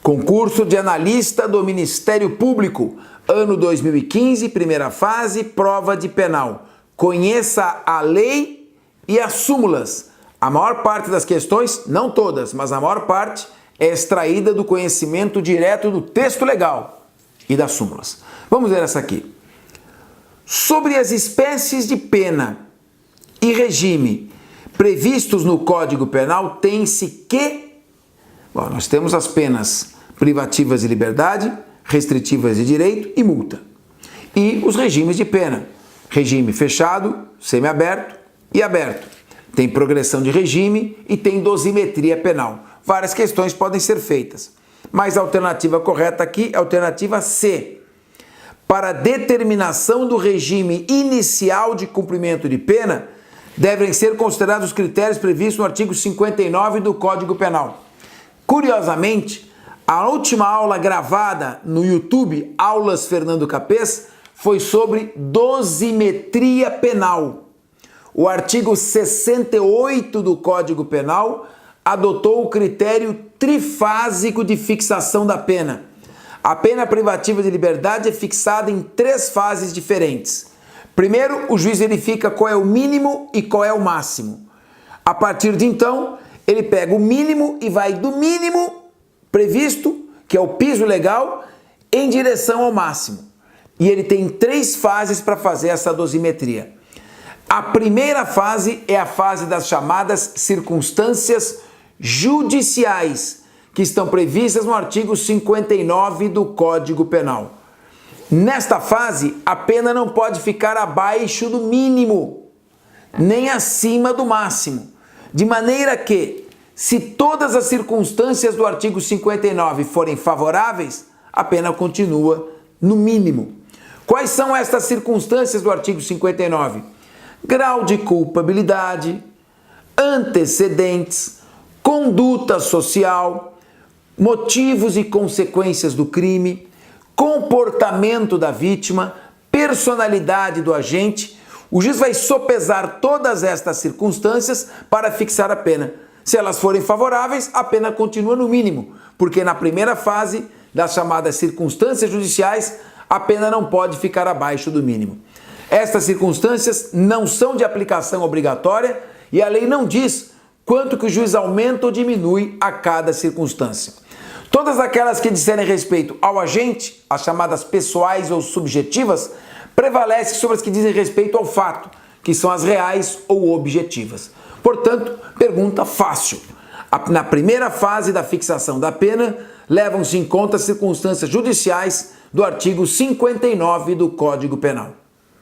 Concurso de analista do Ministério Público, ano 2015, primeira fase, prova de penal. Conheça a lei e as súmulas. A maior parte das questões, não todas, mas a maior parte é extraída do conhecimento direto do texto legal e das súmulas. Vamos ver essa aqui. Sobre as espécies de pena e regime previstos no Código Penal, tem-se que... Bom, nós temos as penas privativas de liberdade, restritivas de direito e multa. E os regimes de pena. Regime fechado, semiaberto e aberto. Tem progressão de regime e tem dosimetria penal. Várias questões podem ser feitas. Mas a alternativa correta aqui é a alternativa C. Para determinação do regime inicial de cumprimento de pena, devem ser considerados os critérios previstos no artigo 59 do Código Penal. Curiosamente, a última aula gravada no YouTube, Aulas Fernando Capês, foi sobre dosimetria penal. O artigo 68 do Código Penal adotou o critério trifásico de fixação da pena. A pena privativa de liberdade é fixada em 3 fases diferentes. Primeiro, o juiz verifica qual é o mínimo e qual é o máximo. A partir de então, ele pega o mínimo e vai do mínimo previsto, que é o piso legal, em direção ao máximo. E ele tem 3 fases para fazer essa dosimetria. A primeira fase é a fase das chamadas circunstâncias judiciais, que estão previstas no artigo 59 do Código Penal. Nesta fase, a pena não pode ficar abaixo do mínimo, nem acima do máximo, de maneira que, se todas as circunstâncias do artigo 59 forem favoráveis, a pena continua no mínimo. Quais são estas circunstâncias do artigo 59? Grau de culpabilidade, antecedentes, conduta social, motivos e consequências do crime, comportamento da vítima, personalidade do agente. O juiz vai sopesar todas estas circunstâncias para fixar a pena. Se elas forem favoráveis, a pena continua no mínimo, porque na primeira fase das chamadas circunstâncias judiciais, a pena não pode ficar abaixo do mínimo. Estas circunstâncias não são de aplicação obrigatória e a lei não diz quanto que o juiz aumenta ou diminui a cada circunstância. Todas aquelas que disserem respeito ao agente, as chamadas pessoais ou subjetivas, prevalecem sobre as que dizem respeito ao fato, que são as reais ou objetivas. Portanto, pergunta fácil. Na primeira fase da fixação da pena, levam-se em conta as circunstâncias judiciais do artigo 59 do Código Penal.